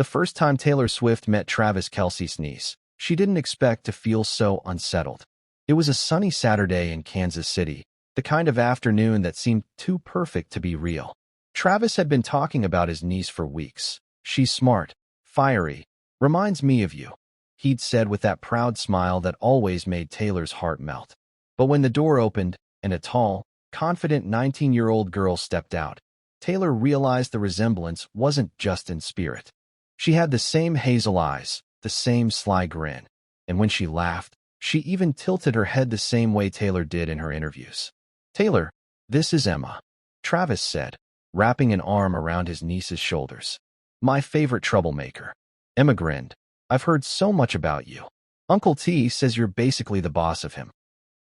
The first time Taylor Swift met Travis Kelce's niece, she didn't expect to feel so unsettled. It was a sunny Saturday in Kansas City, the kind of afternoon that seemed too perfect to be real. Travis had been talking about his niece for weeks. "She's smart, fiery, reminds me of you," he'd said with that proud smile that always made Taylor's heart melt. But when the door opened and a tall, confident 19-year-old girl stepped out, Taylor realized the resemblance wasn't just in spirit. She had the same hazel eyes, the same sly grin, and when she laughed, she even tilted her head the same way Taylor did in her interviews. "Taylor, this is Emma," Travis said, wrapping an arm around his niece's shoulders. "My favorite troublemaker." Emma grinned. "I've heard so much about you. Uncle T says you're basically the boss of him."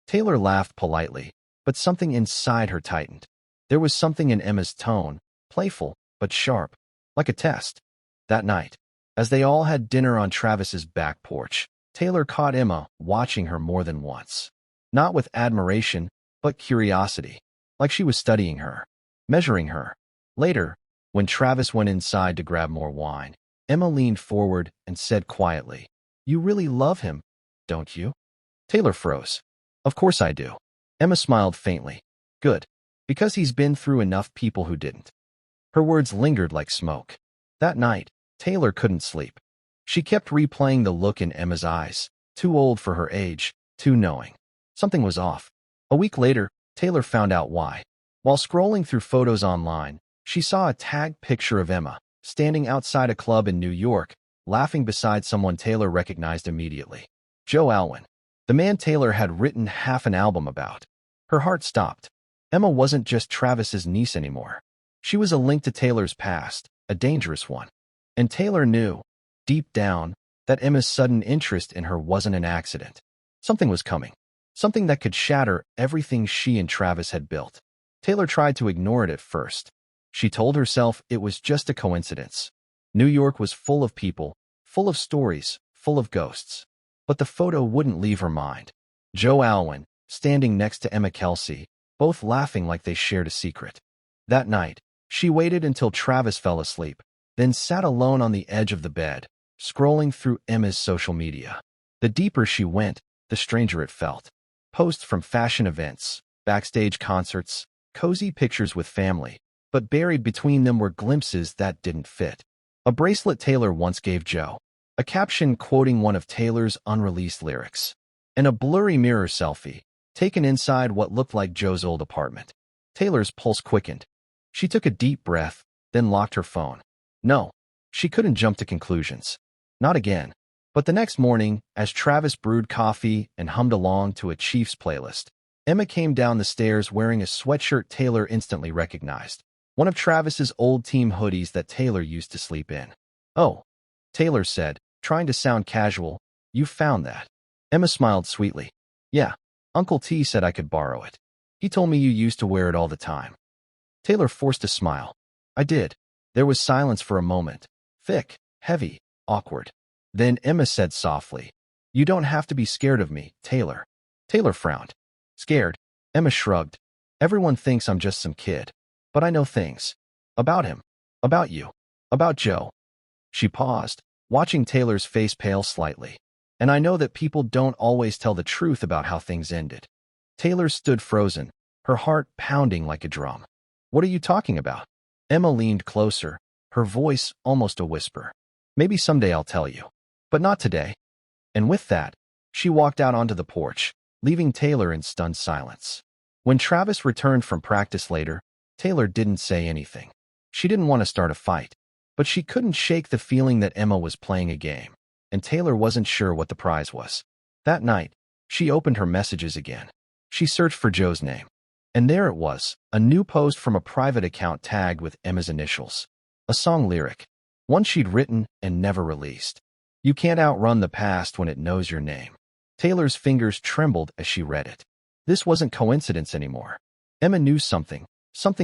Taylor laughed politely, but something inside her tightened. There was something in Emma's tone, playful but sharp, like a test. That night, as they all had dinner on Travis's back porch, Taylor caught Emma watching her more than once. Not with admiration, but curiosity, like she was studying her, measuring her. Later, when Travis went inside to grab more wine, Emma leaned forward and said quietly, "You really love him, don't you?" Taylor froze. "Of course I do." Emma smiled faintly. "Good. Because he's been through enough people who didn't." Her words lingered like smoke. That night, Taylor couldn't sleep. She kept replaying the look in Emma's eyes, too old for her age, too knowing. Something was off. A week later, Taylor found out why. While scrolling through photos online, she saw a tagged picture of Emma, standing outside a club in New York, laughing beside someone Taylor recognized immediately. Joe Alwyn, the man Taylor had written half an album about. Her heart stopped. Emma wasn't just Travis's niece anymore. She was a link to Taylor's past, a dangerous one. And Taylor knew, deep down, that Emma's sudden interest in her wasn't an accident. Something was coming. Something that could shatter everything she and Travis had built. Taylor tried to ignore it at first. She told herself it was just a coincidence. New York was full of people, full of stories, full of ghosts. But the photo wouldn't leave her mind. Joe Alwyn, standing next to Emma Kelce, both laughing like they shared a secret. That night, she waited until Travis fell asleep, then sat alone on the edge of the bed, scrolling through Emma's social media. The deeper she went, the stranger it felt. Posts from fashion events, backstage concerts, cozy pictures with family, but buried between them were glimpses that didn't fit. A bracelet Taylor once gave Joe, a caption quoting one of Taylor's unreleased lyrics, and a blurry mirror selfie, taken inside what looked like Joe's old apartment. Taylor's pulse quickened. She took a deep breath, then locked her phone. No, she couldn't jump to conclusions. Not again. But the next morning, as Travis brewed coffee and hummed along to a Chiefs playlist, Emma came down the stairs wearing a sweatshirt Taylor instantly recognized. One of Travis's old team hoodies that Taylor used to sleep in. "Oh," Taylor said, trying to sound casual, "you found that." Emma smiled sweetly. "Yeah, Uncle T said I could borrow it. He told me you used to wear it all the time." Taylor forced a smile. "I did." There was silence for a moment. Thick, heavy, awkward. Then Emma said softly, "You don't have to be scared of me, Taylor." Taylor frowned. "Scared?" Emma shrugged. "Everyone thinks I'm just some kid. But I know things. About him. About you. About Joe." She paused, watching Taylor's face pale slightly. "And I know that people don't always tell the truth about how things ended." Taylor stood frozen, her heart pounding like a drum. "What are you talking about?" Emma leaned closer, her voice almost a whisper. "Maybe someday I'll tell you. But not today." And with that, she walked out onto the porch, leaving Taylor in stunned silence. When Travis returned from practice later, Taylor didn't say anything. She didn't want to start a fight, but she couldn't shake the feeling that Emma was playing a game, and Taylor wasn't sure what the prize was. That night, she opened her messages again. She searched for Joe's name. And there it was, a new post from a private account tagged with Emma's initials. A song lyric, one she'd written and never released. "You can't outrun the past when it knows your name." Taylor's fingers trembled as she read it. This wasn't coincidence anymore. Emma knew something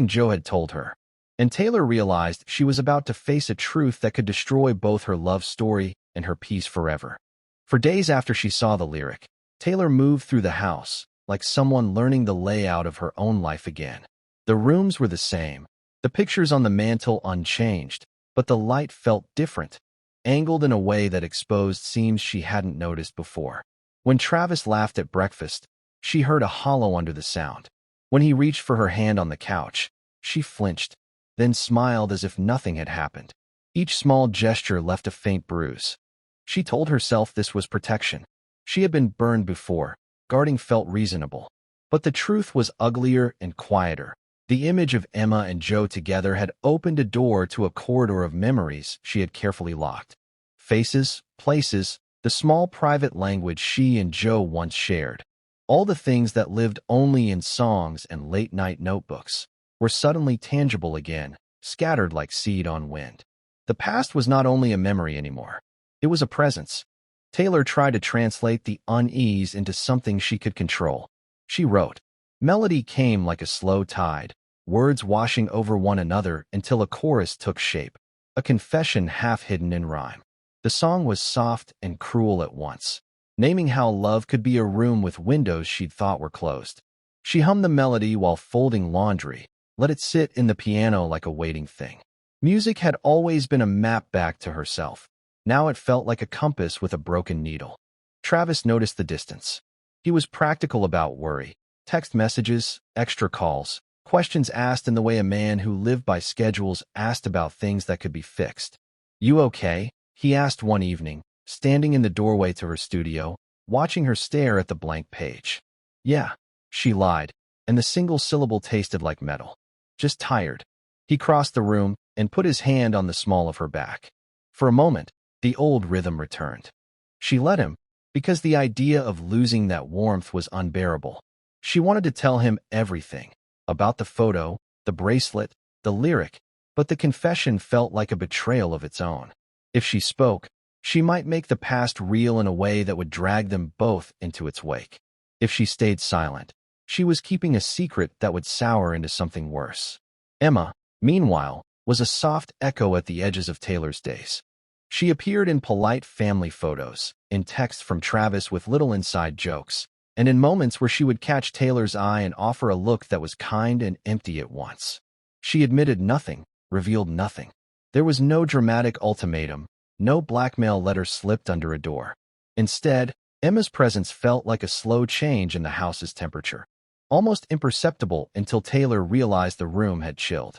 Joe had told her. And Taylor realized she was about to face a truth that could destroy both her love story and her peace forever. For days after she saw the lyric, Taylor moved through the house, like someone learning the layout of her own life again. The rooms were the same, the pictures on the mantel unchanged, but the light felt different. angled in a way that exposed seams she hadn't noticed before. When Travis laughed at breakfast, she heard a hollow under the sound. When he reached for her hand on the couch, she flinched, then smiled as if nothing had happened. Each small gesture left a faint bruise. She told herself this was protection. She had been burned before. Guarding felt reasonable. But the truth was uglier and quieter. The image of Emma and Joe together had opened a door to a corridor of memories she had carefully locked. Faces, places, the small private language she and Joe once shared. All the things that lived only in songs and late-night notebooks were suddenly tangible again, scattered like seed on wind. The past was not only a memory anymore. It was a presence. Taylor tried to translate the unease into something she could control. She wrote. Melody came like a slow tide, words washing over one another until a chorus took shape, a confession half hidden in rhyme. The song was soft and cruel at once, naming how love could be a room with windows she'd thought were closed. She hummed the melody while folding laundry, let it sit in the piano like a waiting thing. Music had always been a map back to herself. Now it felt like a compass with a broken needle. Travis noticed the distance. He was practical about worry. Text messages, extra calls, questions asked in the way a man who lived by schedules asked about things that could be fixed. You okay? He asked one evening, standing in the doorway to her studio, watching her stare at the blank page. Yeah, she lied, and the single syllable tasted like metal. Just tired. He crossed the room and put his hand on the small of her back. For a moment, the old rhythm returned. She let him, because the idea of losing that warmth was unbearable. She wanted to tell him everything, about the photo, the bracelet, the lyric, but the confession felt like a betrayal of its own. If she spoke, she might make the past real in a way that would drag them both into its wake. If she stayed silent, she was keeping a secret that would sour into something worse. Emma, meanwhile, was a soft echo at the edges of Taylor's days. She appeared in polite family photos, in texts from Travis with little inside jokes, and in moments where she would catch Taylor's eye and offer a look that was kind and empty at once. She admitted nothing, revealed nothing. There was no dramatic ultimatum, no blackmail letter slipped under a door. Instead, Emma's presence felt like a slow change in the house's temperature, almost imperceptible until Taylor realized the room had chilled.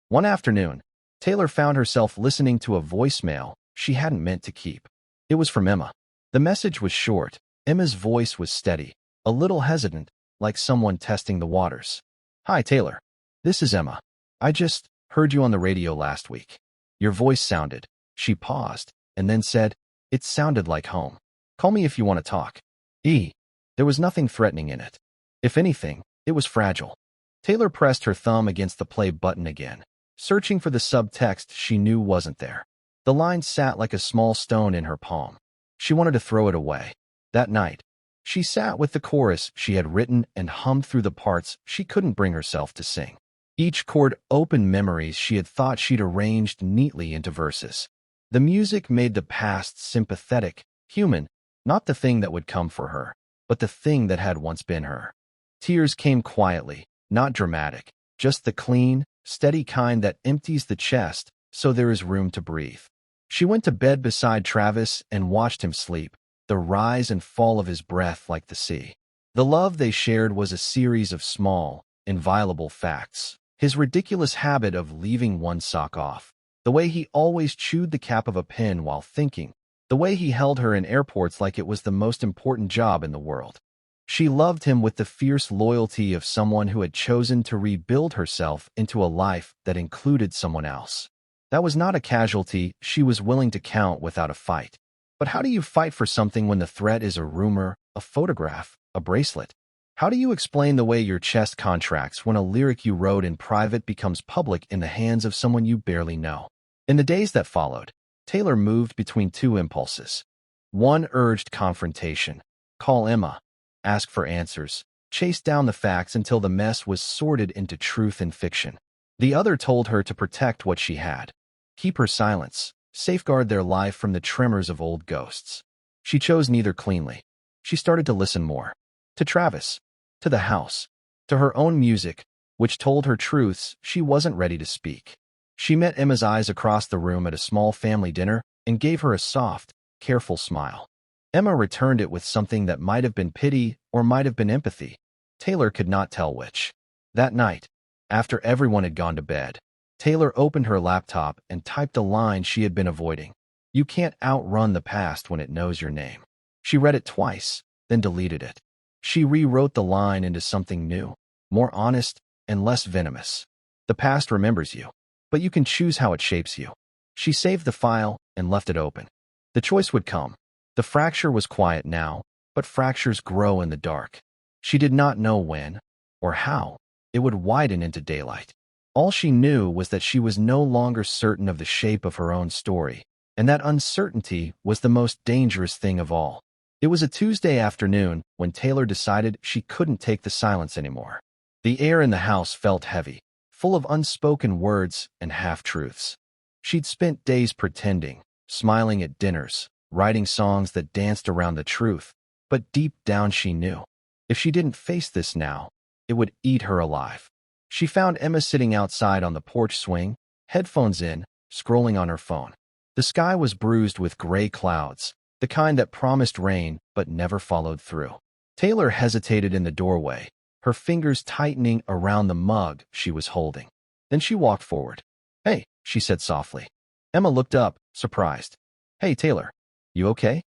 One afternoon, Taylor found herself listening to a voicemail she hadn't meant to keep. It was from Emma. The message was short. Emma's voice was steady, a little hesitant, like someone testing the waters. Hi, Taylor. This is Emma. I just heard you on the radio last week. Your voice sounded. She paused, and then said, it sounded like home. Call me if you want to talk. There was nothing threatening in it. If anything, it was fragile. Taylor pressed her thumb against the play button again, searching for the subtext she knew wasn't there. The line sat like a small stone in her palm. She wanted to throw it away. That night, she sat with the chorus she had written and hummed through the parts she couldn't bring herself to sing. Each chord opened memories she had thought she'd arranged neatly into verses. The music made the past sympathetic, human, not the thing that would come for her, but the thing that had once been her. Tears came quietly, not dramatic, just the clean, steady kind that empties the chest so there is room to breathe. She went to bed beside Travis and watched him sleep, the rise and fall of his breath like the sea. The love they shared was a series of small, inviolable facts. His ridiculous habit of leaving one sock off, the way he always chewed the cap of a pen while thinking, the way he held her in airports like it was the most important job in the world. She loved him with the fierce loyalty of someone who had chosen to rebuild herself into a life that included someone else. That was not a casualty she was willing to count without a fight. But how do you fight for something when the threat is a rumor, a photograph, a bracelet? How do you explain the way your chest contracts when a lyric you wrote in private becomes public in the hands of someone you barely know? In the days that followed, Taylor moved between two impulses. One urged confrontation. Call Emma. Ask for answers. Chase down the facts until the mess was sorted into truth and fiction. The other told her to protect what she had. Keep her silence. Safeguard their life from the tremors of old ghosts. She chose neither cleanly. She started to listen more. To Travis. To the house. To her own music, which told her truths she wasn't ready to speak. She met Emma's eyes across the room at a small family dinner, and gave her a soft, careful smile. Emma returned it with something that might have been pity or might have been empathy. Taylor could not tell which. That night, after everyone had gone to bed, Taylor opened her laptop and typed a line she had been avoiding. You can't outrun the past when it knows your name. She read it twice, then deleted it. She rewrote the line into something new, more honest and less venomous. The past remembers you, but you can choose how it shapes you. She saved the file and left it open. The choice would come. The fracture was quiet now, but fractures grow in the dark. She did not know when, or how, it would widen into daylight. All she knew was that she was no longer certain of the shape of her own story, and that uncertainty was the most dangerous thing of all. It was a Tuesday afternoon when Taylor decided she couldn't take the silence anymore. The air in the house felt heavy, full of unspoken words and half-truths. She'd spent days pretending, smiling at dinners, writing songs that danced around the truth, but deep down she knew. If she didn't face this now, it would eat her alive. She found Emma sitting outside on the porch swing, headphones in, scrolling on her phone. The sky was bruised with gray clouds, the kind that promised rain but never followed through. Taylor hesitated in the doorway, her fingers tightening around the mug she was holding. Then she walked forward. "Hey," she said softly. Emma looked up, surprised. "Hey, Taylor. You okay?"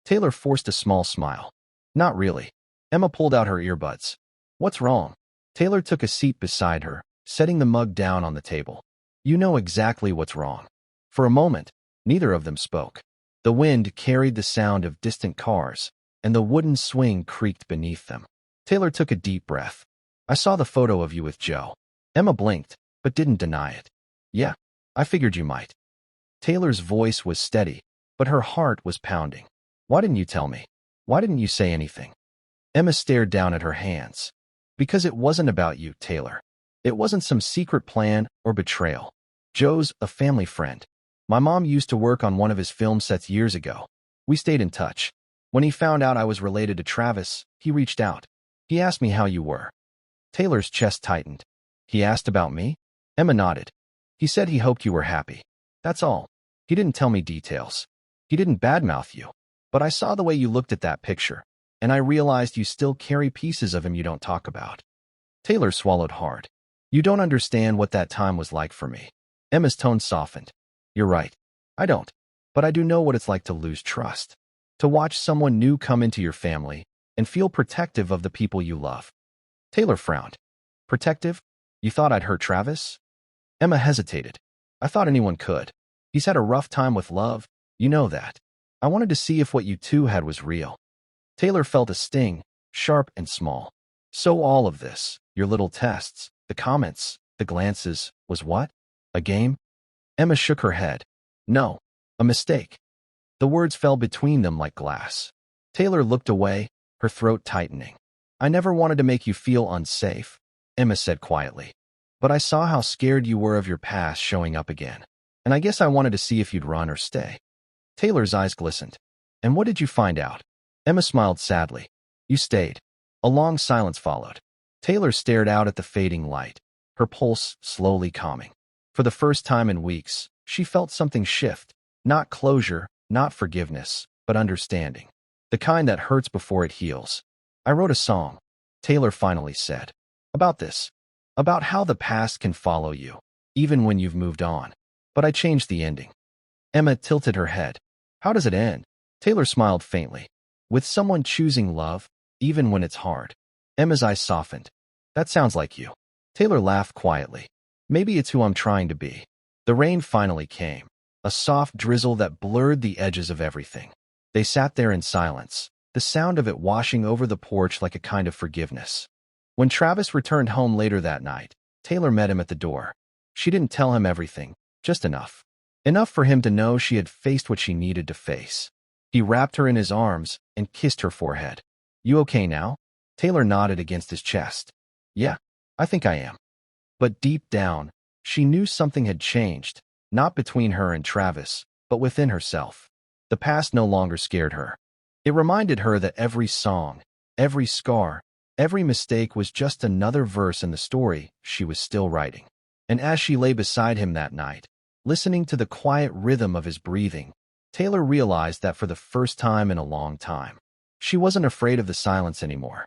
Taylor forced a small smile. "Not really." Emma pulled out her earbuds. "What's wrong?" Taylor took a seat beside her, setting the mug down on the table. "You know exactly what's wrong." For a moment, neither of them spoke. The wind carried the sound of distant cars, and the wooden swing creaked beneath them. Taylor took a deep breath. "I saw the photo of you with Joe." Emma blinked, but didn't deny it. "Yeah, I figured you might." Taylor's voice was steady, but her heart was pounding. "Why didn't you tell me? Why didn't you say anything?" Emma stared down at her hands. "Because it wasn't about you, Taylor. It wasn't some secret plan or betrayal. Joe's a family friend. My mom used to work on one of his film sets years ago. We stayed in touch. When he found out I was related to Travis, he reached out. He asked me how you were." Taylor's chest tightened. "He asked about me?" Emma nodded. "He said he hoped you were happy. That's all. He didn't tell me details. He didn't badmouth you. But I saw the way you looked at that picture, and I realized you still carry pieces of him you don't talk about." Taylor swallowed hard. "You don't understand what that time was like for me." Emma's tone softened. "You're right. I don't. But I do know what it's like to lose trust. To watch someone new come into your family and feel protective of the people you love." Taylor frowned. "Protective? You thought I'd hurt Travis?" Emma hesitated. "I thought anyone could. He's had a rough time with love. You know that. I wanted to see if what you two had was real." Taylor felt a sting, sharp and small. "So all of this, your little tests, the comments, the glances, was what? A game?" Emma shook her head. "No, a mistake." The words fell between them like glass. Taylor looked away, her throat tightening. "I never wanted to make you feel unsafe," Emma said quietly. "But I saw how scared you were of your past showing up again, and I guess I wanted to see if you'd run or stay." Taylor's eyes glistened. "And what did you find out?" Emma smiled sadly. "You stayed." A long silence followed. Taylor stared out at the fading light, her pulse slowly calming. For the first time in weeks, she felt something shift. Not closure, not forgiveness, but understanding. The kind that hurts before it heals. "I wrote a song," Taylor finally said. "About this. About how the past can follow you, even when you've moved on. But I changed the ending." Emma tilted her head. "How does it end?" Taylor smiled faintly. "With someone choosing love, even when it's hard." Emma's eyes softened. "That sounds like you." Taylor laughed quietly. "Maybe it's who I'm trying to be." The rain finally came, a soft drizzle that blurred the edges of everything. They sat there in silence, the sound of it washing over the porch like a kind of forgiveness. When Travis returned home later that night, Taylor met him at the door. She didn't tell him everything, just enough. Enough for him to know she had faced what she needed to face. He wrapped her in his arms and kissed her forehead. "You okay now?" Taylor nodded against his chest. "Yeah, I think I am." But deep down, she knew something had changed, not between her and Travis, but within herself. The past no longer scared her. It reminded her that every song, every scar, every mistake was just another verse in the story she was still writing. And as she lay beside him that night, listening to the quiet rhythm of his breathing, Taylor realized that for the first time in a long time, she wasn't afraid of the silence anymore.